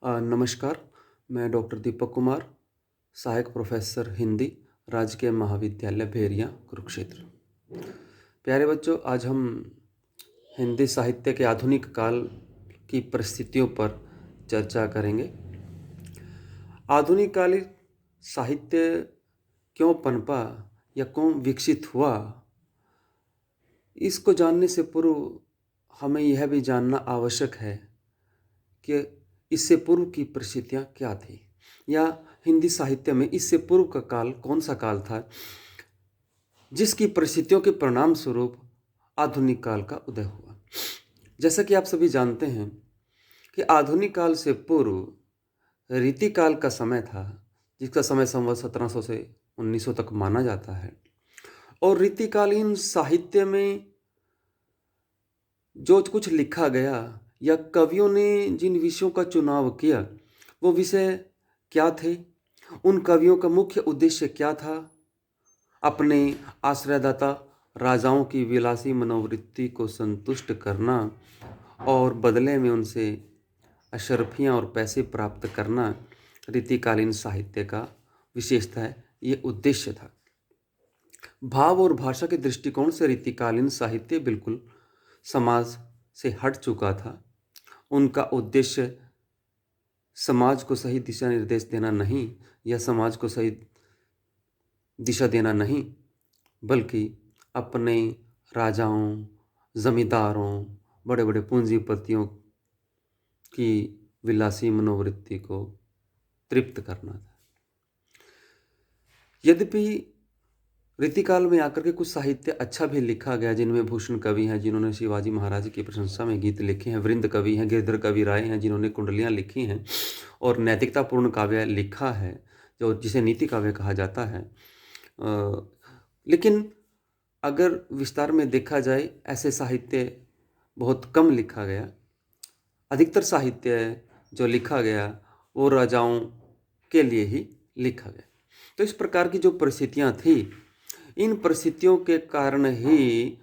नमस्कार, मैं डॉक्टर दीपक कुमार, सहायक प्रोफेसर हिंदी, राजकीय महाविद्यालय भेरिया, कुरुक्षेत्र। प्यारे बच्चों, आज हम हिंदी साहित्य के आधुनिक काल की परिस्थितियों पर चर्चा करेंगे। आधुनिक कालीन साहित्य क्यों पनपा या क्यों विकसित हुआ, इसको जानने से पूर्व हमें यह भी जानना आवश्यक है कि इससे पूर्व की परिस्थितियाँ क्या थी, या हिंदी साहित्य में इससे पूर्व का काल कौन सा काल था जिसकी परिस्थितियों के परिणाम स्वरूप आधुनिक काल का उदय हुआ। जैसा कि आप सभी जानते हैं कि आधुनिक काल से पूर्व रीति काल का समय था, जिसका समय संवत 1700 से 1900 तक माना जाता है। और रीतिकालीन साहित्य में जो कुछ लिखा गया या कवियों ने जिन विषयों का चुनाव किया, वो विषय क्या थे, उन कवियों का मुख्य उद्देश्य क्या था, अपने आश्रयदाता राजाओं की विलासी मनोवृत्ति को संतुष्ट करना और बदले में उनसे अशर्फियाँ और पैसे प्राप्त करना रीतिकालीन साहित्य का विशेषता है, ये उद्देश्य था। भाव और भाषा के दृष्टिकोण से रीतिकालीन साहित्य बिल्कुल समाज से हट चुका था। उनका उद्देश्य समाज को सही दिशा निर्देश देना नहीं, या समाज को सही दिशा देना नहीं, बल्कि अपने राजाओं, जमींदारों, बड़े बड़े पूंजीपतियों की विलासी मनोवृत्ति को तृप्त करना था। यद्यपि रीतिकाल में आकर के कुछ साहित्य अच्छा भी लिखा गया, जिनमें भूषण कवि हैं जिन्होंने शिवाजी महाराज की प्रशंसा में गीत लिखे हैं, वृंद कवि हैं, गिरधर कवि राय हैं जिन्होंने कुंडलियाँ लिखी हैं, और नैतिकतापूर्ण काव्य लिखा है जो जिसे नीति काव्य कहा जाता है। लेकिन अगर विस्तार में देखा जाए, ऐसे साहित्य बहुत कम लिखा गया। अधिकतर साहित्य जो लिखा गया वो राजाओं के लिए ही लिखा गया। तो इस प्रकार की जो परिस्थितियाँ थी, इन परिस्थितियों के कारण ही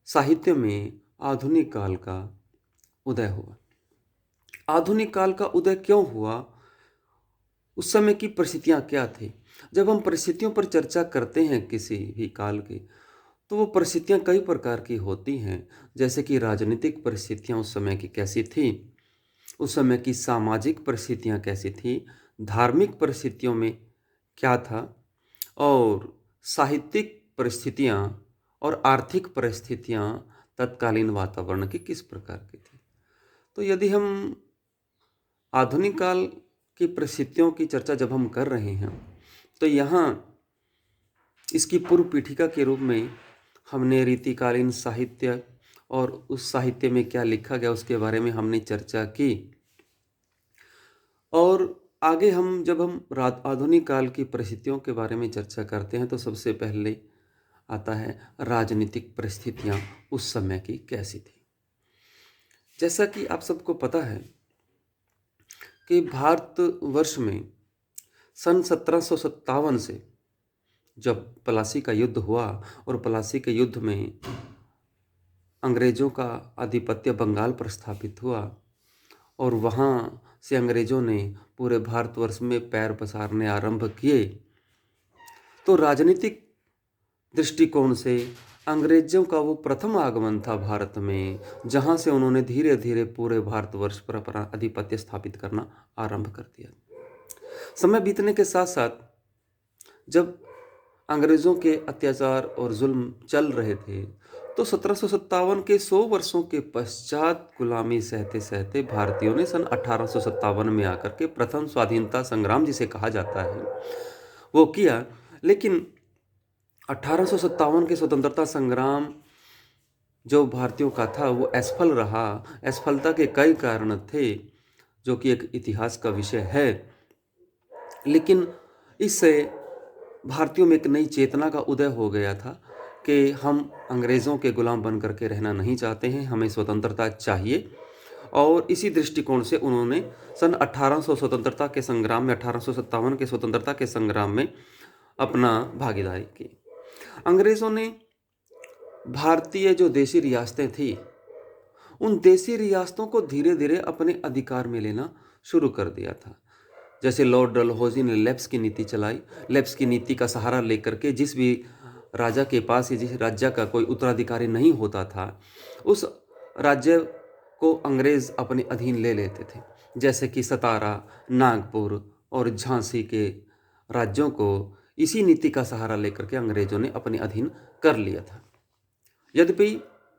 साहित्य में आधुनिक काल का उदय हुआ। आधुनिक काल का उदय क्यों हुआ, उस समय की परिस्थितियाँ क्या थी? जब हम परिस्थितियों पर चर्चा करते हैं किसी भी काल की, तो वो परिस्थितियाँ कई प्रकार की होती हैं। जैसे कि राजनीतिक परिस्थितियाँ उस समय की कैसी थी, उस समय की सामाजिक परिस्थितियाँ कैसी थी, धार्मिक परिस्थितियों में क्या था, और साहित्यिक परिस्थितियाँ और आर्थिक परिस्थितियाँ तत्कालीन वातावरण की किस प्रकार की थी। तो यदि हम आधुनिक काल की परिस्थितियों की चर्चा जब हम कर रहे हैं, तो यहाँ इसकी पूर्व पीठिका के रूप में हमने रीतिकालीन साहित्य और उस साहित्य में क्या लिखा गया उसके बारे में हमने चर्चा की। और आगे जब हम आधुनिक काल की परिस्थितियों के बारे में चर्चा करते हैं, तो सबसे पहले आता है राजनीतिक परिस्थितियाँ उस समय की कैसी थी। जैसा कि आप सबको पता है कि भारतवर्ष में सन 1757 से जब प्लासी का युद्ध हुआ, और प्लासी के युद्ध में अंग्रेज़ों का आधिपत्य बंगाल पर स्थापित हुआ, और वहाँ से अंग्रेज़ों ने पूरे भारतवर्ष में पैर पसारने आरंभ किए, तो राजनीतिक दृष्टिकोण से अंग्रेज़ों का वो प्रथम आगमन था भारत में, जहाँ से उन्होंने धीरे धीरे पूरे भारतवर्ष पर अपना आधिपत्य स्थापित करना आरंभ कर दिया। समय बीतने के साथ साथ जब अंग्रेज़ों के अत्याचार और जुल्म चल रहे थे, तो 1757 के 100 वर्षों के पश्चात गुलामी सहते सहते भारतीयों ने सन 1857 में आकर के प्रथम स्वाधीनता संग्राम जिसे कहा जाता है वो किया। लेकिन 1857 के स्वतंत्रता संग्राम जो भारतीयों का था वो असफल रहा। असफलता के कई कारण थे, जो कि एक इतिहास का विषय है। लेकिन इससे भारतीयों में एक नई चेतना का उदय हो गया था कि हम अंग्रेज़ों के गुलाम बन करके रहना नहीं चाहते हैं, हमें स्वतंत्रता चाहिए। और इसी दृष्टिकोण से उन्होंने सन 1800 स्वतंत्रता के संग्राम में 1857 के स्वतंत्रता के संग्राम में अपना भागीदारी की। अंग्रेज़ों ने भारतीय जो देशी रियासतें थी उन देसी रियासतों को धीरे धीरे अपने अधिकार में लेना शुरू कर दिया था। जैसे लॉर्ड डलहौजी ने लेप्स की नीति चलाई। लेप्स की नीति का सहारा लेकर के जिस भी राजा के पास या जिस राज्य का कोई उत्तराधिकारी नहीं होता था, उस राज्य को अंग्रेज अपने अधीन ले लेते थे। जैसे कि सतारा, नागपुर और झांसी के राज्यों को इसी नीति का सहारा लेकर के अंग्रेजों ने अपने अधीन कर लिया था। यद्यपि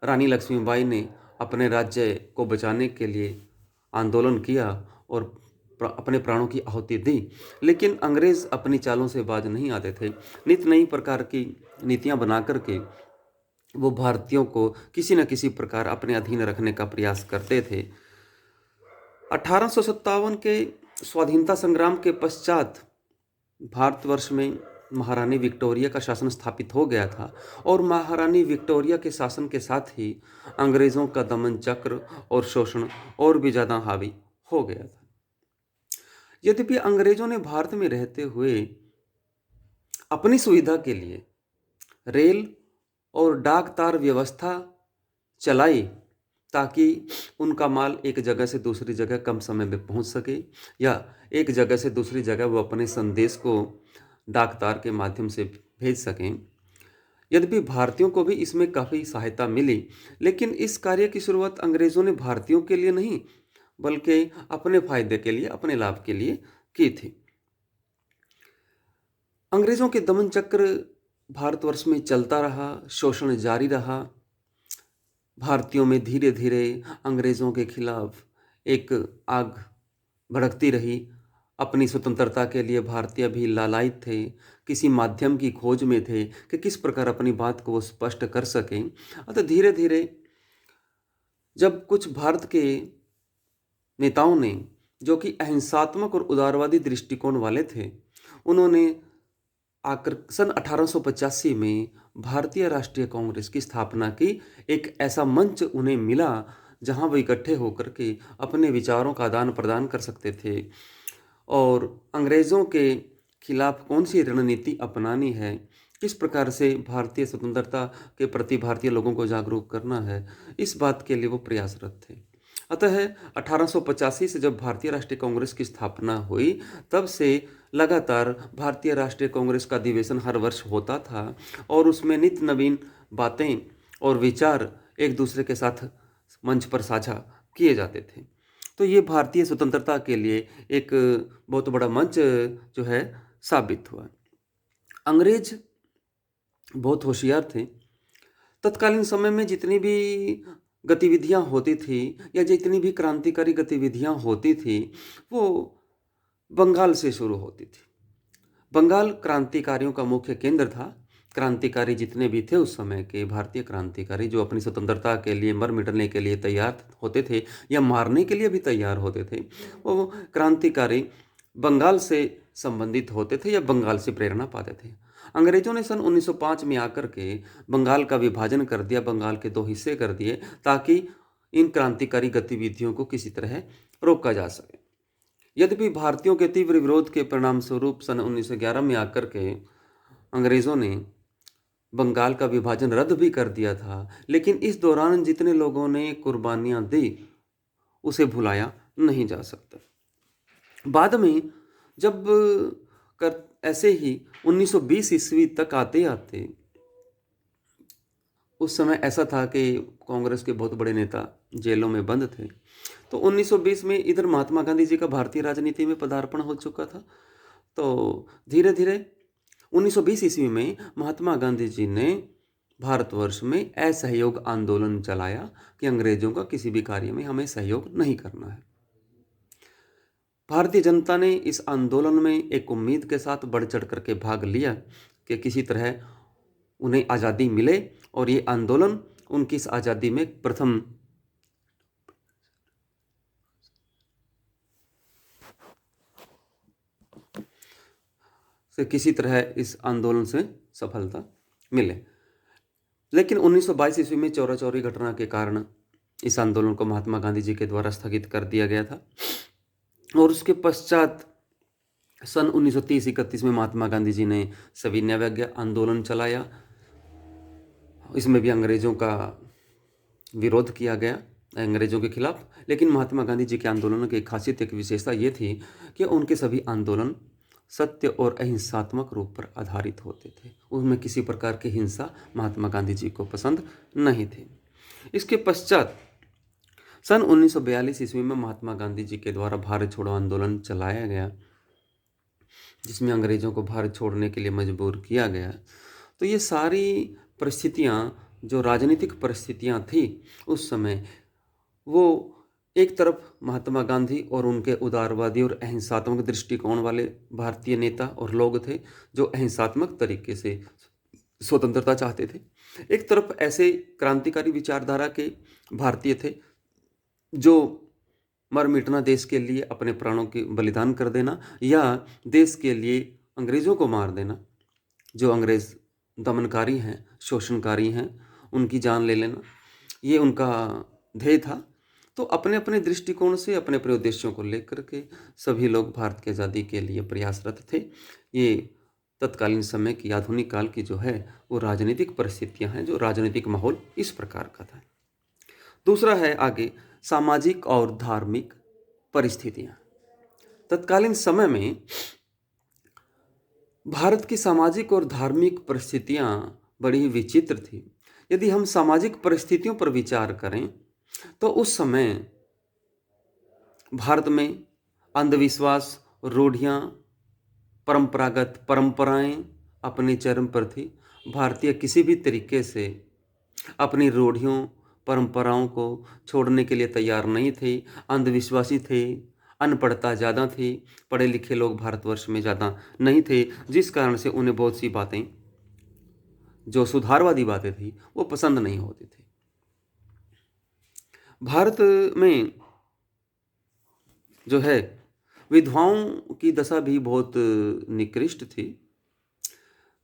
रानी लक्ष्मीबाई ने अपने राज्य को बचाने के लिए आंदोलन किया और अपने प्राणों की आहुति दी, लेकिन अंग्रेज अपनी चालों से बाज नहीं आते थे। नित नई प्रकार की नीतियां बना करके वो भारतीयों को किसी न किसी प्रकार अपने अधीन रखने का प्रयास करते थे। 1857 के स्वाधीनता संग्राम के पश्चात भारतवर्ष में महारानी विक्टोरिया का शासन स्थापित हो गया था और महारानी विक्टोरिया के शासन के साथ ही अंग्रेजों का दमन चक्र और शोषण और भी ज़्यादा हावी हो गया था। यद्यपि अंग्रेजों ने भारत में रहते हुए अपनी सुविधा के लिए रेल और डाक तार व्यवस्था चलाई ताकि उनका माल एक जगह से दूसरी जगह कम समय में पहुंच सके या एक जगह से दूसरी जगह वो अपने संदेश को डाक तार के माध्यम से भेज सकें। यद्यपि भारतीयों को भी इसमें काफ़ी सहायता मिली, लेकिन इस कार्य की शुरुआत अंग्रेज़ों ने भारतीयों के लिए नहीं बल्कि अपने फायदे के लिए, अपने लाभ के लिए की थी। अंग्रेज़ों के दमन चक्र भारतवर्ष में चलता रहा, शोषण जारी रहा। भारतीयों में धीरे धीरे अंग्रेज़ों के खिलाफ एक आग भड़कती रही। अपनी स्वतंत्रता के लिए भारतीय भी लालायित थे, किसी माध्यम की खोज में थे कि किस प्रकार अपनी बात को वो स्पष्ट कर सकें। अतः धीरे धीरे जब कुछ भारत के नेताओं ने, जो कि अहिंसात्मक और उदारवादी दृष्टिकोण वाले थे, उन्होंने आकर सन 1885 में भारतीय राष्ट्रीय कांग्रेस की स्थापना की। एक ऐसा मंच उन्हें मिला जहां वो इकट्ठे होकर के अपने विचारों का आदान प्रदान कर सकते थे और अंग्रेज़ों के खिलाफ कौन सी रणनीति अपनानी है, किस प्रकार से भारतीय स्वतंत्रता के प्रति भारतीय लोगों को जागरूक करना है, इस बात के लिए वो प्रयासरत थे। अतः 1885 से जब भारतीय राष्ट्रीय कांग्रेस की स्थापना हुई, तब से लगातार भारतीय राष्ट्रीय कांग्रेस का अधिवेशन हर वर्ष होता था और उसमें नित्य नवीन बातें और विचार एक दूसरे के साथ मंच पर साझा किए जाते थे। तो ये भारतीय स्वतंत्रता के लिए एक बहुत बड़ा मंच जो है साबित हुआ। अंग्रेज बहुत होशियार थे। तत्कालीन समय में जितनी भी गतिविधियां होती थी या जितनी भी क्रांतिकारी गतिविधियां होती थी, वो बंगाल से शुरू होती थी। बंगाल क्रांतिकारियों का मुख्य केंद्र था। क्रांतिकारी जितने भी थे उस समय के भारतीय क्रांतिकारी, जो अपनी स्वतंत्रता के लिए मर मिटने के लिए तैयार होते थे या मारने के लिए भी तैयार होते थे, वो क्रांतिकारी बंगाल से संबंधित होते थे या बंगाल से प्रेरणा पाते थे। अंग्रेजों ने सन 1905 में आकर के बंगाल का विभाजन कर दिया, बंगाल के 2 हिस्से कर दिए ताकि इन क्रांतिकारी गतिविधियों को किसी तरह रोका जा सके। यद्यपि भारतीयों के तीव्र विरोध के परिणाम स्वरूप सन 1911 में आकर के अंग्रेज़ों ने बंगाल का विभाजन रद्द भी कर दिया था, लेकिन इस दौरान जितने लोगों ने कुर्बानियां दी उसे भुलाया नहीं जा सकता। बाद में जब ऐसे ही 1920 ईस्वी तक आते आते, उस समय ऐसा था कि कांग्रेस के बहुत बड़े नेता जेलों में बंद थे। तो 1920 में इधर महात्मा गांधी जी का भारतीय राजनीति में पदार्पण हो चुका था। तो धीरे धीरे 1920 ईस्वी में महात्मा गांधी जी ने भारतवर्ष में असहयोग आंदोलन चलाया कि अंग्रेजों का किसी भी कार्य में हमें सहयोग नहीं करना है। भारतीय जनता ने इस आंदोलन में एक उम्मीद के साथ बढ़ चढ़ करके भाग लिया कि किसी तरह उन्हें आज़ादी मिले, और ये आंदोलन उनकी इस आज़ादी में प्रथम से किसी तरह इस आंदोलन से सफलता मिले। लेकिन 1922 ईस्वी में चौरा चौरी घटना के कारण इस आंदोलन को महात्मा गांधी जी के द्वारा स्थगित कर दिया गया था और उसके पश्चात सन 1930-31 में महात्मा गांधी जी ने सविनय अवज्ञा आंदोलन चलाया। इसमें भी अंग्रेज़ों का विरोध किया गया अंग्रेजों के खिलाफ। लेकिन महात्मा गांधी जी के आंदोलनों की एक खासियत, एक विशेषता ये थी कि उनके सभी आंदोलन सत्य और अहिंसात्मक रूप पर आधारित होते थे। उनमें किसी प्रकार की हिंसा महात्मा गांधी जी को पसंद नहीं थी। इसके पश्चात सन 1942 ईस्वी में महात्मा गांधी जी के द्वारा भारत छोड़ो आंदोलन चलाया गया, जिसमें अंग्रेजों को भारत छोड़ने के लिए मजबूर किया गया। तो ये सारी परिस्थितियाँ, जो राजनीतिक परिस्थितियाँ थी उस समय, वो एक तरफ महात्मा गांधी और उनके उदारवादी और अहिंसात्मक दृष्टिकोण वाले भारतीय नेता और लोग थे, जो अहिंसात्मक तरीके से स्वतंत्रता चाहते थे। एक तरफ ऐसे क्रांतिकारी विचारधारा के भारतीय थे जो मर मिटना देश के लिए, अपने प्राणों की बलिदान कर देना, या देश के लिए अंग्रेज़ों को मार देना, जो अंग्रेज़ दमनकारी हैं, शोषणकारी हैं, उनकी जान ले लेना, ये उनका ध्येय था। तो अपने अपने दृष्टिकोण से, अपने अपने उद्देश्यों को लेकर के सभी लोग भारत की आज़ादी के लिए प्रयासरत थे। ये तत्कालीन समय की, आधुनिक काल की जो है वो राजनीतिक परिस्थितियां हैं, जो राजनीतिक माहौल इस प्रकार का था। दूसरा है आगे सामाजिक और धार्मिक परिस्थितियां। तत्कालीन समय में भारत की सामाजिक और धार्मिक परिस्थितियां बड़ी ही विचित्र थी। यदि हम सामाजिक परिस्थितियों पर विचार करें तो उस समय भारत में अंधविश्वास, रूढ़ियाँ, परंपरागत परंपराएं अपने चरम पर थी। भारतीय किसी भी तरीके से अपनी रूढ़ियों, परंपराओं को छोड़ने के लिए तैयार नहीं थे, अंधविश्वासी थे, अनपढ़ता ज़्यादा थी, पढ़े लिखे लोग भारतवर्ष में ज़्यादा नहीं थे, जिस कारण से उन्हें बहुत सी बातें, जो सुधारवादी बातें थी, वो पसंद नहीं होती थी। भारत में जो है विधवाओं की दशा भी बहुत निकृष्ट थी।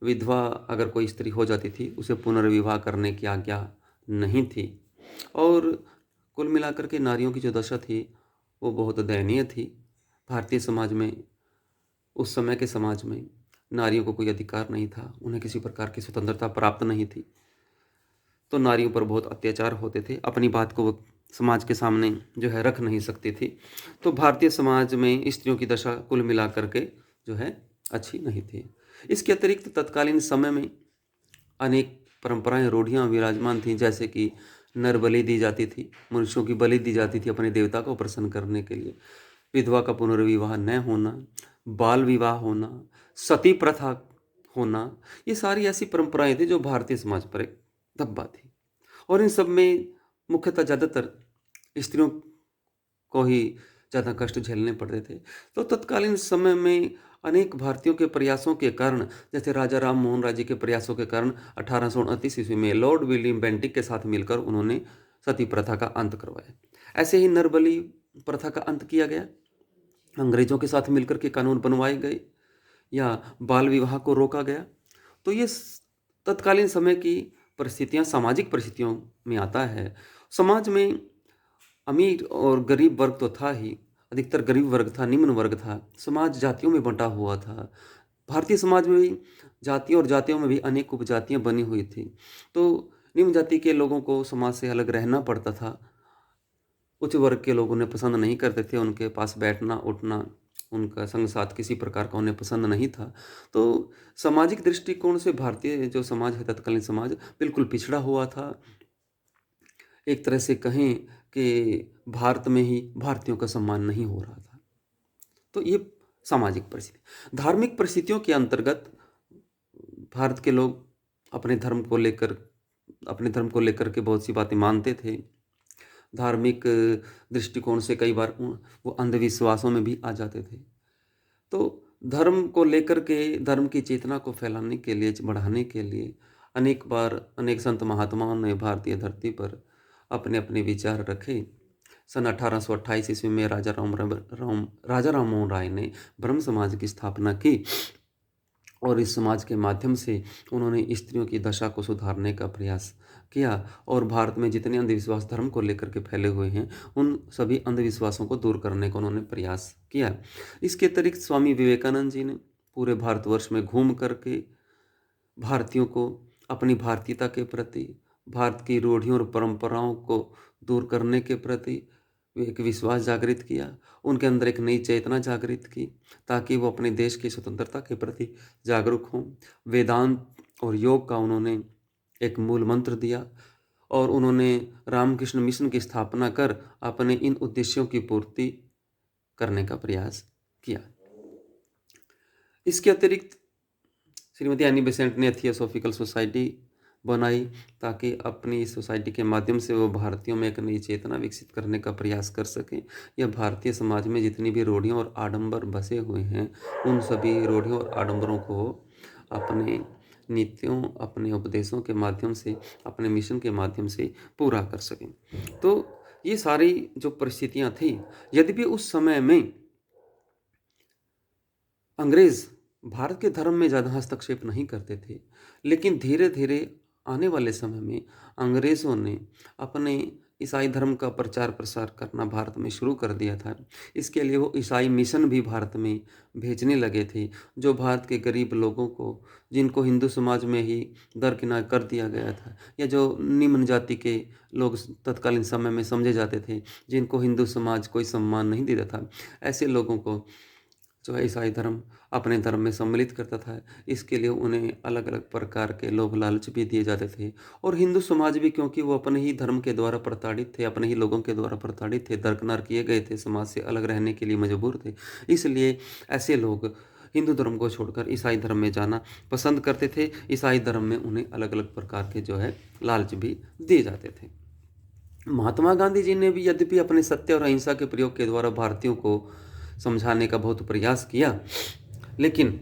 विधवा अगर कोई स्त्री हो जाती थी, उसे पुनर्विवाह करने की आज्ञा नहीं थी, और कुल मिलाकर के नारियों की जो दशा थी वो बहुत दयनीय थी। भारतीय समाज में, उस समय के समाज में नारियों को कोई अधिकार नहीं था, उन्हें किसी प्रकार की स्वतंत्रता प्राप्त नहीं थी, तो नारियों पर बहुत अत्याचार होते थे। अपनी बात को वो समाज के सामने जो है रख नहीं सकती थी। तो भारतीय समाज में स्त्रियों की दशा कुल मिलाकर के जो है अच्छी नहीं थी। इसके अतिरिक्त तत्कालीन समय में अनेक परंपराएं, रूढ़ियाँ विराजमान थीं, जैसे कि नर बलि दी जाती थी, मनुष्यों की बलि दी जाती थी अपने देवता को प्रसन्न करने के लिए, विधवा का पुनर्विवाह न होना, बाल विवाह होना, सती प्रथा होना, ये सारी ऐसी परंपराएं थी जो भारतीय समाज पर एक धब्बा थी। और इन सब में मुख्यतः ज़्यादातर स्त्रियों को ही ज़्यादा कष्ट झेलने पड़ते थे। तो तत्कालीन समय में अनेक भारतीयों के प्रयासों के कारण, जैसे राजा राम मोहन राय जी के प्रयासों के कारण 1829 ईस्वी में लॉर्ड विलियम बेंटिक के साथ मिलकर उन्होंने सती प्रथा का अंत करवाया। ऐसे ही नरबली प्रथा का अंत किया गया, अंग्रेजों के साथ मिलकर के कानून बनवाए गए, या बाल विवाह को रोका गया। तो ये तत्कालीन समय की परिस्थितियाँ सामाजिक परिस्थितियों में आता है। समाज में अमीर और गरीब वर्ग तो था ही, अधिकतर गरीब वर्ग था, निम्न वर्ग था, समाज जातियों में बंटा हुआ था। भारतीय समाज में भी जातियों और जातियों में भी अनेक उपजातियाँ बनी हुई थी। तो निम्न जाति के लोगों को समाज से अलग रहना पड़ता था। उच्च वर्ग के लोग उन्हें पसंद नहीं करते थे, उनके पास बैठना उठना, उनका संग साथ किसी प्रकार का उन्हें पसंद नहीं था। तो सामाजिक दृष्टिकोण से भारतीय जो समाज है, तत्कालीन समाज, बिल्कुल पिछड़ा हुआ था। एक तरह से कहें कि भारत में ही भारतीयों का सम्मान नहीं हो रहा था। तो ये सामाजिक परिस्थिति। धार्मिक परिस्थितियों के अंतर्गत भारत के लोग अपने धर्म को लेकर के बहुत सी बातें मानते थे। धार्मिक दृष्टिकोण से कई बार वो अंधविश्वासों में भी आ जाते थे। तो धर्म को लेकर के, धर्म की चेतना को फैलाने के लिए, बढ़ाने के लिए अनेक बार अनेक संत महात्माओं ने भारतीय धरती पर अपने अपने विचार रखे। सन 1828 ईस्वी में राजा राम मोहन राय ने ब्रह्म समाज की स्थापना की, और इस समाज के माध्यम से उन्होंने स्त्रियों की दशा को सुधारने का प्रयास किया, और भारत में जितने अंधविश्वास धर्म को लेकर के फैले हुए हैं, उन सभी अंधविश्वासों को दूर करने का उन्होंने प्रयास किया। इसके अतिरिक्त स्वामी विवेकानंद जी ने पूरे भारतवर्ष में घूम करके भारतीयों को अपनी भारतीयता के प्रति, भारत की रूढ़ियों और परंपराओं को दूर करने के प्रति एक विश्वास जागृत किया। उनके अंदर एक नई चेतना जागृत की ताकि वो अपने देश की स्वतंत्रता के प्रति जागरूक हों। वेदांत और योग का उन्होंने एक मूल मंत्र दिया और उन्होंने रामकृष्ण मिशन की स्थापना कर अपने इन उद्देश्यों की पूर्ति करने का प्रयास किया। इसके अतिरिक्त श्रीमती एनी बेसेंट ने थियोसॉफिकल सोसाइटी बनाई ताकि अपनी इस सोसाइटी के माध्यम से वो भारतीयों में एक नई चेतना विकसित करने का प्रयास कर सकें। यह भारतीय समाज में जितनी भी रूढ़ियाँ और आडंबर बसे हुए हैं उन सभी रूढ़ियों और आडंबरों को अपने नीतियों, अपने उपदेशों के माध्यम से, अपने मिशन के माध्यम से पूरा कर सकें। तो ये सारी जो परिस्थितियाँ थी, यद्यपि उस समय में अंग्रेज़ भारत के धर्म में ज़्यादा हस्तक्षेप नहीं करते थे, लेकिन धीरे धीरे आने वाले समय में अंग्रेज़ों ने अपने ईसाई धर्म का प्रचार प्रसार करना भारत में शुरू कर दिया था। इसके लिए वो ईसाई मिशन भी भारत में भेजने लगे थे, जो भारत के गरीब लोगों को, जिनको हिंदू समाज में ही दरकिनार कर दिया गया था, या जो निम्न जाति के लोग तत्कालीन समय में समझे जाते थे, जिनको हिंदू समाज कोई सम्मान नहीं देता था, ऐसे लोगों को जो है ईसाई धर्म अपने धर्म में सम्मिलित करता था। इसके लिए उन्हें अलग अलग प्रकार के लोभ लालच भी दिए जाते थे और हिंदू समाज भी, क्योंकि वो अपने ही धर्म के द्वारा प्रताड़ित थे, अपने ही लोगों के द्वारा प्रताड़ित थे, दरकिनार किए गए थे, समाज से अलग रहने के लिए मजबूर थे, इसलिए ऐसे लोग हिंदू धर्म को छोड़कर ईसाई धर्म में जाना पसंद करते थे। ईसाई धर्म में उन्हें अलग अलग प्रकार के जो है लालच भी दिए जाते थे। महात्मा गांधी जी ने भी यद्यपि अपने सत्य और अहिंसा के प्रयोग के द्वारा भारतीयों को समझाने का बहुत प्रयास किया, लेकिन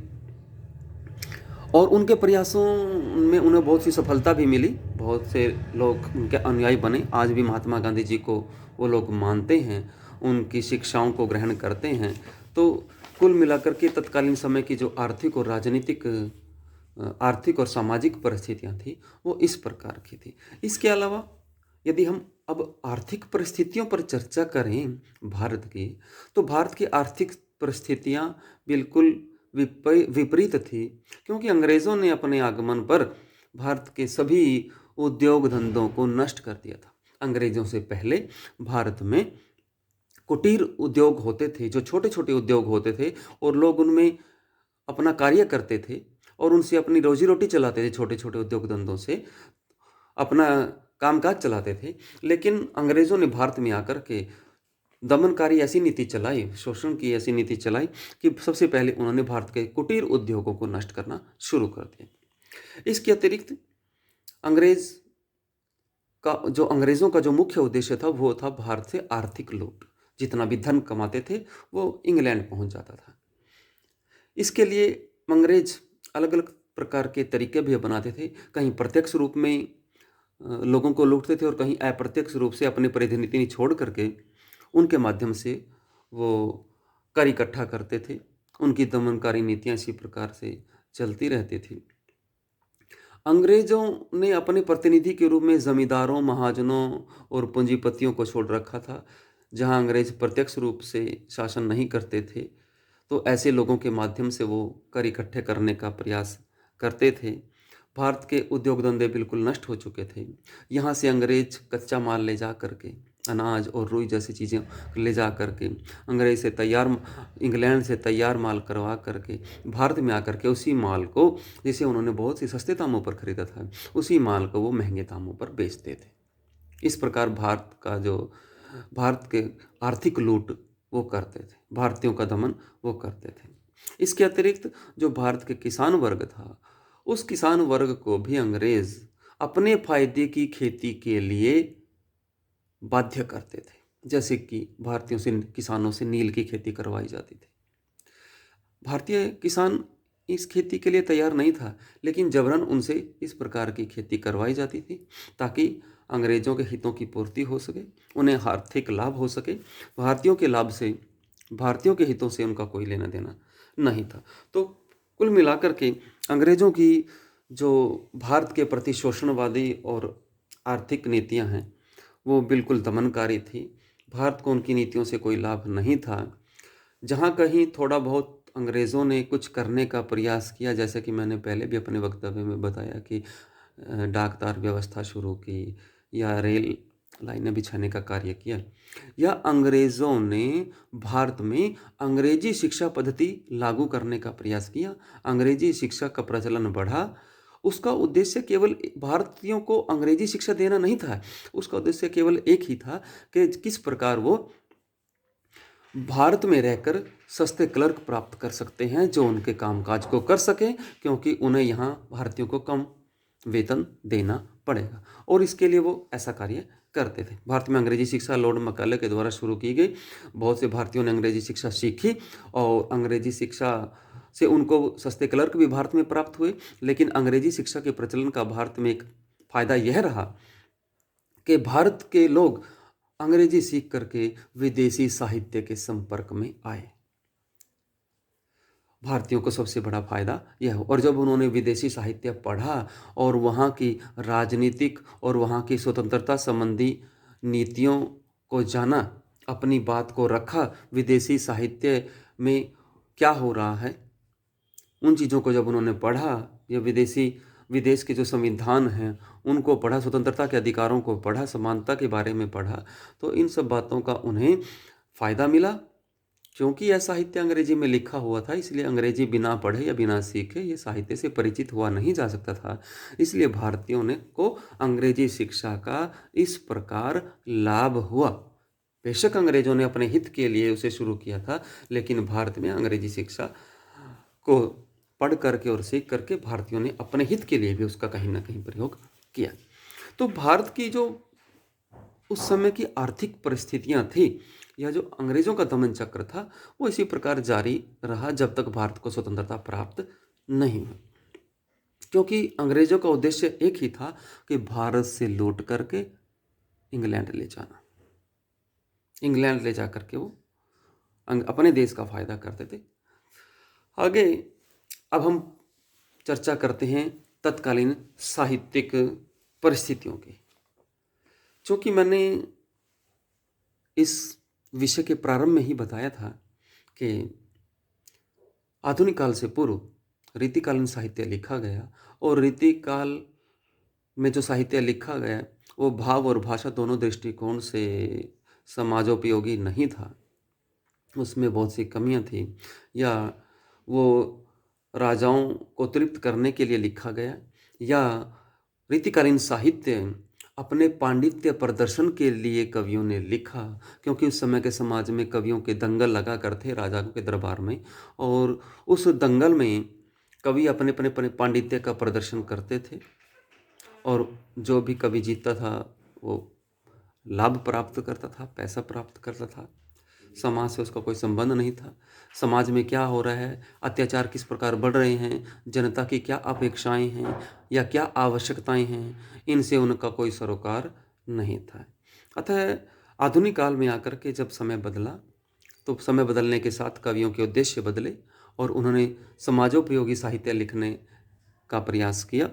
और उनके प्रयासों में उन्हें बहुत सी सफलता भी मिली, बहुत से लोग उनके अनुयायी बने। आज भी महात्मा गांधी जी को वो लोग मानते हैं, उनकी शिक्षाओं को ग्रहण करते हैं। तो कुल मिलाकर के तत्कालीन समय की जो आर्थिक और राजनीतिक, आर्थिक और सामाजिक परिस्थितियां थी वो इस प्रकार की थी। इसके अलावा यदि हम अब आर्थिक परिस्थितियों पर चर्चा करें भारत की, तो भारत की आर्थिक परिस्थितियां बिल्कुल विपरीत थी, क्योंकि अंग्रेज़ों ने अपने आगमन पर भारत के सभी उद्योग धंधों को नष्ट कर दिया था। अंग्रेज़ों से पहले भारत में कुटीर उद्योग होते थे, जो छोटे छोटे उद्योग होते थे, और लोग उनमें अपना कार्य करते थे और उनसे अपनी रोजी रोटी चलाते थे। छोटे छोटे उद्योग धंधों से अपना कामकाज चलाते थे। लेकिन अंग्रेज़ों ने भारत में आकर के दमनकारी ऐसी नीति चलाई, शोषण की ऐसी नीति चलाई कि सबसे पहले उन्होंने भारत के कुटीर उद्योगों को नष्ट करना शुरू कर दिया। इसके अतिरिक्त अंग्रेज़ों का जो मुख्य उद्देश्य था वो था भारत से आर्थिक लूट। जितना भी धन कमाते थे वो इंग्लैंड पहुंच जाता था। इसके लिए अंग्रेज अलग अलग प्रकार के तरीके भी अपनाते थे। कहीं प्रत्यक्ष रूप में लोगों को लूटते थे और कहीं अप्रत्यक्ष रूप से अपने प्रतिनिधि छोड़ करके उनके माध्यम से वो कर इकट्ठा करते थे। उनकी दमनकारी नीतियाँ इसी प्रकार से चलती रहती थी। अंग्रेज़ों ने अपने प्रतिनिधि के रूप में जमींदारों, महाजनों और पूंजीपतियों को छोड़ रखा था। जहां अंग्रेज प्रत्यक्ष रूप से शासन नहीं करते थे, तो ऐसे लोगों के माध्यम से वो कर इकट्ठे करने का प्रयास करते थे। भारत के उद्योग धंधे बिल्कुल नष्ट हो चुके थे। यहाँ से अंग्रेज कच्चा माल ले जा करके, अनाज और रुई जैसी चीज़ें ले जा करके, इंग्लैंड से तैयार माल करवा करके भारत में आकर के उसी माल को, जिसे उन्होंने बहुत ही सस्ते दामों पर खरीदा था, उसी माल को वो महंगे दामों पर बेचते थे। इस प्रकार भारत के आर्थिक लूट वो करते थे, भारतीयों का दमन वो करते थे। इसके अतिरिक्त जो भारत के किसान वर्ग था, उस किसान वर्ग को भी अंग्रेज अपने फायदे की खेती के लिए बाध्य करते थे। जैसे कि भारतीयों से, किसानों से नील की खेती करवाई जाती थी। भारतीय किसान इस खेती के लिए तैयार नहीं था, लेकिन जबरन उनसे इस प्रकार की खेती करवाई जाती थी ताकि अंग्रेज़ों के हितों की पूर्ति हो सके, उन्हें आर्थिक लाभ हो सके। भारतीयों के हितों से उनका कोई लेना देना नहीं था। तो कुल मिलाकर के अंग्रेज़ों की जो भारत के प्रति शोषणवादी और आर्थिक नीतियां हैं वो बिल्कुल दमनकारी थी। भारत को उनकी नीतियों से कोई लाभ नहीं था। जहाँ कहीं थोड़ा बहुत अंग्रेज़ों ने कुछ करने का प्रयास किया, जैसे कि मैंने पहले भी अपने वक्तव्य में बताया कि डाक तार व्यवस्था शुरू की या रेल लाइनें बिछाने का कार्य किया, या अंग्रेज़ों ने भारत में अंग्रेजी शिक्षा पद्धति लागू करने का प्रयास किया, अंग्रेजी शिक्षा का प्रचलन बढ़ा, उसका उद्देश्य केवल भारतीयों को अंग्रेजी शिक्षा देना नहीं था, उसका उद्देश्य केवल एक ही था कि किस प्रकार वो भारत में रहकर सस्ते क्लर्क प्राप्त कर सकते हैं जो उनके कामकाज को कर सकें, क्योंकि उन्हें यहाँ भारतीयों को कम वेतन देना पड़ेगा, और इसके लिए वो ऐसा कार्य करते थे। भारत में अंग्रेजी शिक्षा लॉर्ड मैकाले के द्वारा शुरू की गई। बहुत से भारतीयों ने अंग्रेजी शिक्षा सीखी और अंग्रेजी शिक्षा से उनको सस्ते क्लर्क भी भारत में प्राप्त हुए। लेकिन अंग्रेजी शिक्षा के प्रचलन का भारत में एक फ़ायदा यह रहा कि भारत के लोग अंग्रेजी सीख करके विदेशी साहित्य के संपर्क में आए। भारतीयों को सबसे बड़ा फायदा यह हो, और जब उन्होंने विदेशी साहित्य पढ़ा और वहाँ की राजनीतिक और वहाँ की स्वतंत्रता संबंधी नीतियों को जाना, अपनी बात को रखा, विदेशी साहित्य में क्या हो रहा है, उन चीज़ों को जब उन्होंने पढ़ा, या विदेश के जो संविधान हैं उनको पढ़ा, स्वतंत्रता के अधिकारों को पढ़ा, समानता के बारे में पढ़ा, तो इन सब बातों का उन्हें फ़ायदा मिला। क्योंकि यह साहित्य अंग्रेजी में लिखा हुआ था, इसलिए अंग्रेजी बिना पढ़े या बिना सीखे ये साहित्य से परिचित हुआ नहीं जा सकता था। इसलिए भारतीयों ने को अंग्रेजी शिक्षा का इस प्रकार लाभ हुआ। बेशक अंग्रेजों ने अपने हित के लिए उसे शुरू किया था, लेकिन भारत में अंग्रेजी शिक्षा को पढ़ करके और सीख करके भारतीयों ने अपने हित के लिए भी उसका कहीं ना कहीं प्रयोग किया। तो भारत की जो उस समय की आर्थिक परिस्थितियां थी, या जो अंग्रेजों का दमन चक्र था, वो इसी प्रकार जारी रहा जब तक भारत को स्वतंत्रता प्राप्त नहीं हुई। क्योंकि अंग्रेजों का उद्देश्य एक ही था कि भारत से लूट करके इंग्लैंड ले जाना, इंग्लैंड ले जा करके वो अपने देश का फायदा करते थे। आगे अब हम चर्चा करते हैं तत्कालीन साहित्यिक परिस्थितियों की। चूँकि मैंने इस विषय के प्रारंभ में ही बताया था कि आधुनिक काल से पूर्व रीतिकालीन साहित्य लिखा गया, और रीतिकाल में जो साहित्य लिखा गया वो भाव और भाषा दोनों दृष्टिकोण से समाजोपयोगी नहीं था, उसमें बहुत सी कमियां थी, या वो राजाओं को तृप्त करने के लिए लिखा गया, या रीतिकालीन साहित्य अपने पांडित्य प्रदर्शन के लिए कवियों ने लिखा, क्योंकि उस समय के समाज में कवियों के दंगल लगा करते राजाओं के दरबार में, और उस दंगल में कवि अपने अपने अपने पांडित्य का प्रदर्शन करते थे, और जो भी कवि जीतता था वो लाभ प्राप्त करता था, पैसा प्राप्त करता था। समाज से उसका कोई संबंध नहीं था। समाज में क्या हो रहा है, अत्याचार किस प्रकार बढ़ रहे हैं, जनता की क्या अपेक्षाएं हैं या क्या आवश्यकताएं हैं, इनसे उनका कोई सरोकार नहीं था। अतः आधुनिक काल में आकर के जब समय बदला, तो समय बदलने के साथ कवियों के उद्देश्य बदले, और उन्होंने समाजोपयोगी साहित्य लिखने का प्रयास किया।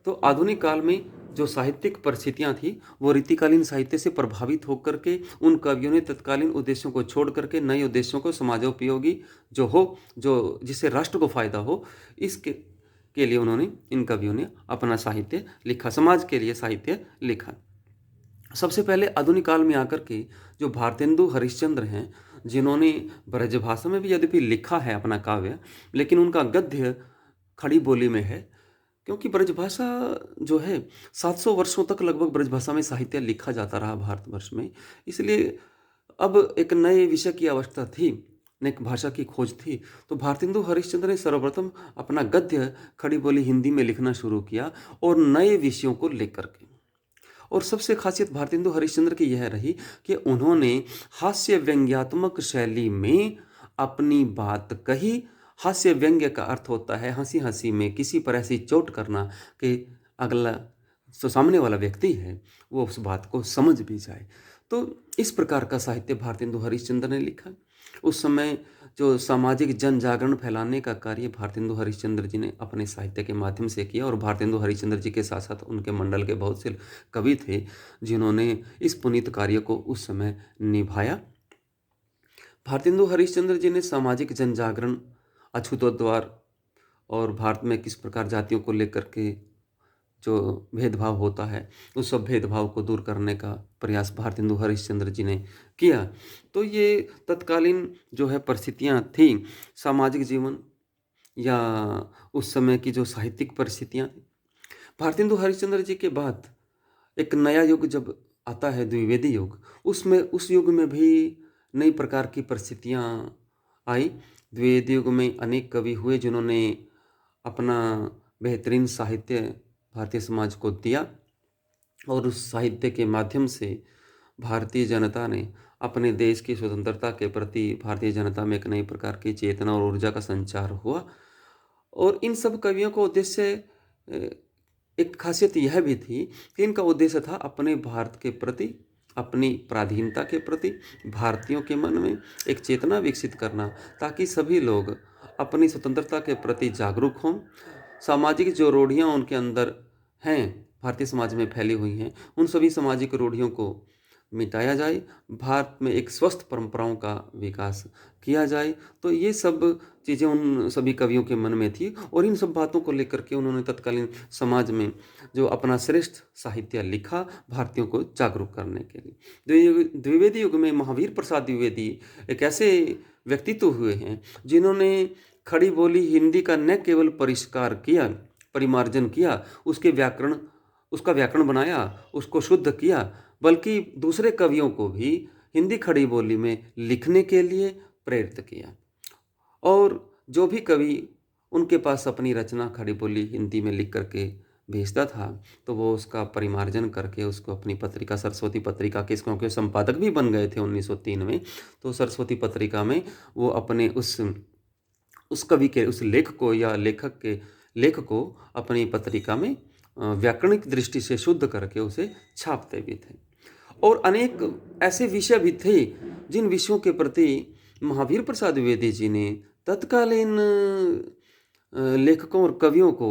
तो आधुनिक काल में जो साहित्यिक परिस्थितियां थी वो रीतिकालीन साहित्य से प्रभावित होकर के उन कवियों ने तत्कालीन उद्देश्यों को छोड़ करके नए उद्देश्यों को, समाजोपयोगी जो हो, जो जिससे राष्ट्र को फायदा हो, इसके के लिए उन्होंने, इन कवियों ने अपना साहित्य लिखा, समाज के लिए साहित्य लिखा। सबसे पहले आधुनिक काल में आकर के जो भारतेंदु हरिश्चंद्र हैं, जिन्होंने ब्रजभाषा में भी यद्यपि लिखा है अपना काव्य, लेकिन उनका गद्य खड़ी बोली में है, क्योंकि ब्रजभाषा जो है 700 वर्षों तक लगभग ब्रजभाषा में साहित्य लिखा जाता रहा भारतवर्ष में। इसलिए अब एक नए विषय की आवश्यकता थी, नई भाषा की खोज थी। तो भारतेंदु हरिश्चंद्र ने सर्वप्रथम अपना गद्य खड़ी बोली हिंदी में लिखना शुरू किया, और नए विषयों को लेकर के। और सबसे खासियत भारतेंदु हरिश्चंद्र की यह रही कि उन्होंने हास्य व्यंग्यात्मक शैली में अपनी बात कही। हास्य व्यंग्य का अर्थ होता है हंसी हंसी में किसी पर ऐसी चोट करना कि अगला जो सामने वाला व्यक्ति है वो उस बात को समझ भी जाए। तो इस प्रकार का साहित्य भारतेंदु हरिश्चंद्र ने लिखा। उस समय जो सामाजिक जन जागरण फैलाने का कार्य भारतेंदु हरिश्चंद्र जी ने अपने साहित्य के माध्यम से किया, और भारतेंदु हरिश्चंद्र जी के साथ साथ उनके मंडल के बहुत से कवि थे जिन्होंने इस पुनीत कार्य को उस समय निभाया। भारतेंदु हरिश्चंद्र जी ने सामाजिक जन जागरण, अछूतोद्वार, और भारत में किस प्रकार जातियों को लेकर के जो भेदभाव होता है उस सब भेदभाव को दूर करने का प्रयास भारतेंदु हरिश्चंद्र जी ने किया। तो ये तत्कालीन जो है परिस्थितियाँ थी, सामाजिक जीवन या उस समय की जो साहित्यिक परिस्थितियाँ थी। भारतेंदु हरिश्चंद्र जी के बाद एक नया युग जब आता है, द्विवेदी युग, उसमें उस युग में भी नई प्रकार की परिस्थितियाँ आई। द्विवेदी युग में अनेक कवि हुए जिन्होंने अपना बेहतरीन साहित्य भारतीय समाज को दिया और उस साहित्य के माध्यम से भारतीय जनता ने अपने देश की स्वतंत्रता के प्रति भारतीय जनता में एक नई प्रकार की चेतना और ऊर्जा का संचार हुआ। और इन सब कवियों का उद्देश्य, एक खासियत यह भी थी कि इनका उद्देश्य था अपने भारत के प्रति, अपनी पराधीनता के प्रति भारतीयों के मन में एक चेतना विकसित करना, ताकि सभी लोग अपनी स्वतंत्रता के प्रति जागरूक हों। सामाजिक जो रूढ़ियाँ उनके अंदर हैं, भारतीय समाज में फैली हुई हैं, उन सभी सामाजिक रूढ़ियों को मिटाया जाए, भारत में एक स्वस्थ परंपराओं का विकास किया जाए। तो ये सब चीज़ें उन सभी कवियों के मन में थी और इन सब बातों को लेकर के उन्होंने तत्कालीन समाज में जो अपना श्रेष्ठ साहित्य लिखा भारतीयों को जागरूक करने के लिए। द्विवेदी युग में महावीर प्रसाद द्विवेदी एक ऐसे व्यक्तित्व हुए हैं जिन्होंने खड़ी बोली हिंदी का न केवल परिष्कार किया, परिमार्जन किया, उसका व्याकरण बनाया, उसको शुद्ध किया, बल्कि दूसरे कवियों को भी हिंदी खड़ी बोली में लिखने के लिए प्रेरित किया। और जो भी कवि उनके पास अपनी रचना खड़ी बोली हिंदी में लिख करके भेजता था, तो वो उसका परिमार्जन करके उसको अपनी पत्रिका, सरस्वती पत्रिका के, क्योंकि संपादक भी बन गए थे 1903 में, तो सरस्वती पत्रिका में वो अपने उस कवि के, उस लेख को या लेखक के लेख को अपनी पत्रिका में व्याकरणिक दृष्टि से शुद्ध करके उसे छापते भी थे। और अनेक ऐसे विषय भी थे जिन विषयों के प्रति महावीर प्रसाद द्विवेदी जी ने तत्कालीन लेखकों और कवियों को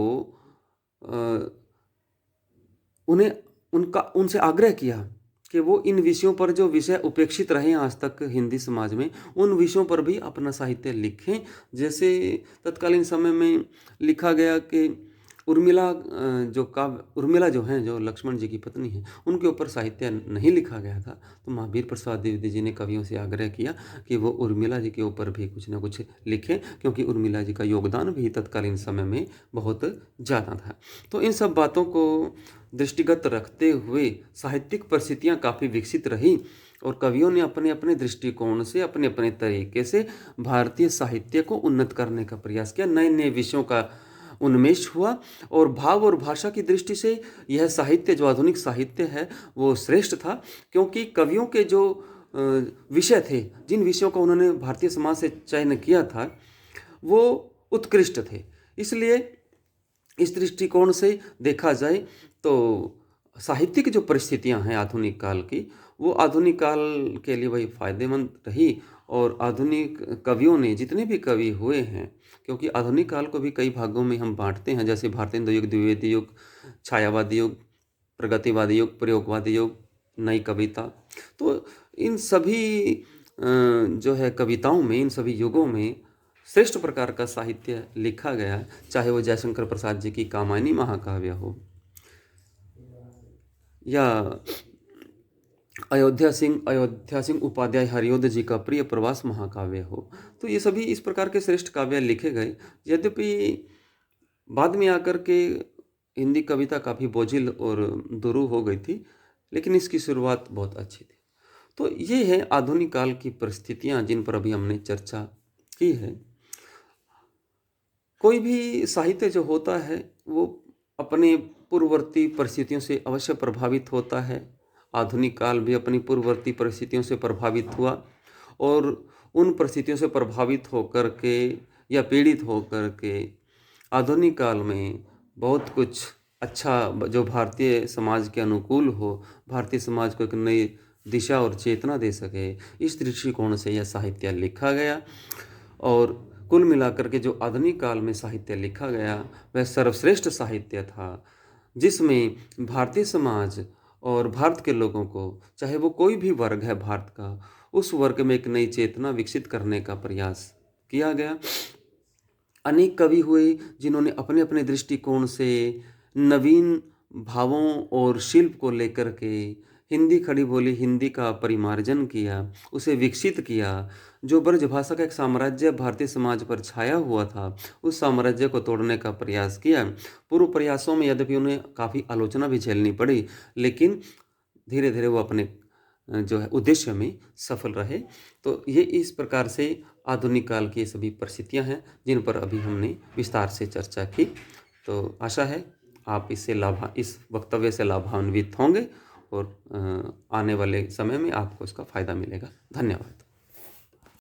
उनसे आग्रह किया कि वो इन विषयों पर, जो विषय उपेक्षित रहे आज तक हिंदी समाज में, उन विषयों पर भी अपना साहित्य लिखें। जैसे तत्कालीन समय में लिखा गया कि उर्मिला जो हैं, जो लक्ष्मण जी की पत्नी हैं, उनके ऊपर साहित्य नहीं लिखा गया था, तो महावीर प्रसाद द्विवेदी जी ने कवियों से आग्रह किया कि वो उर्मिला जी के ऊपर भी कुछ ना कुछ लिखें, क्योंकि उर्मिला जी का योगदान भी तत्कालीन समय में बहुत ज़्यादा था। तो इन सब बातों को दृष्टिगत रखते हुए साहित्यिक परिस्थितियाँ काफ़ी विकसित रही और कवियों ने अपने अपने दृष्टिकोण से, अपने अपने तरीके से भारतीय साहित्य को उन्नत करने का प्रयास किया। नए नए विषयों का उन्मेष हुआ और भाव और भाषा की दृष्टि से यह साहित्य, जो आधुनिक साहित्य है, वो श्रेष्ठ था, क्योंकि कवियों के जो विषय थे, जिन विषयों का उन्होंने भारतीय समाज से चयन किया था, वो उत्कृष्ट थे। इसलिए इस दृष्टिकोण से देखा जाए तो साहित्यिक जो परिस्थितियां हैं आधुनिक काल की, वो आधुनिक काल के लिए वही फायदेमंद रही। और आधुनिक कवियों ने, जितने भी कवि हुए हैं, क्योंकि आधुनिक काल को भी कई भागों में हम बांटते हैं, जैसे भारतेंदु युग, द्विवेदी युग, छायावादी युग, प्रगतिवादी युग, प्रयोगवादी युग, नई कविता। तो इन सभी जो है कविताओं में, इन सभी युगों में श्रेष्ठ प्रकार का साहित्य लिखा गया, चाहे वो जयशंकर प्रसाद जी की कामायनी महाकाव्य हो या अयोध्या सिंह उपाध्याय हरिओध जी का प्रिय प्रवास महाकाव्य हो। तो ये सभी इस प्रकार के श्रेष्ठ काव्य लिखे गए। यद्यपि बाद में आकर के हिंदी कविता काफ़ी बोझिल और दुरू हो गई थी, लेकिन इसकी शुरुआत बहुत अच्छी थी। तो ये है आधुनिक काल की परिस्थितियाँ जिन पर अभी हमने चर्चा की है। कोई भी साहित्य जो होता है वो अपने पूर्ववर्ती परिस्थितियों से अवश्य प्रभावित होता है। आधुनिक काल भी अपनी पूर्ववर्ती परिस्थितियों से प्रभावित हुआ और उन परिस्थितियों से प्रभावित होकर के या पीड़ित होकर के आधुनिक काल में बहुत कुछ अच्छा, जो भारतीय समाज के अनुकूल हो, भारतीय समाज को एक नई दिशा और चेतना दे सके, इस दृष्टिकोण से यह साहित्य लिखा गया। और कुल मिलाकर के जो आधुनिक काल में साहित्य लिखा गया वह सर्वश्रेष्ठ साहित्य था, जिसमें भारतीय समाज और भारत के लोगों को, चाहे वो कोई भी वर्ग है भारत का, उस वर्ग में एक नई चेतना विकसित करने का प्रयास किया गया। अनेक कवि हुए जिन्होंने अपने अपने दृष्टिकोण से नवीन भावों और शिल्प को लेकर के हिंदी खड़ी बोली हिंदी का परिमार्जन किया, उसे विकसित किया। जो ब्रजभाषा का एक साम्राज्य भारतीय समाज पर छाया हुआ था, उस साम्राज्य को तोड़ने का प्रयास किया। पूर्व प्रयासों में यद्यपि उन्हें काफ़ी आलोचना भी झेलनी पड़ी, लेकिन धीरे धीरे वो अपने जो है उद्देश्य में सफल रहे। तो ये इस प्रकार से आधुनिक काल की सभी परिस्थितियां हैं जिन पर अभी हमने विस्तार से चर्चा की। तो आशा है आप इस वक्तव्य से लाभान्वित होंगे और आने वाले समय में आपको इसका फायदा मिलेगा। धन्यवाद।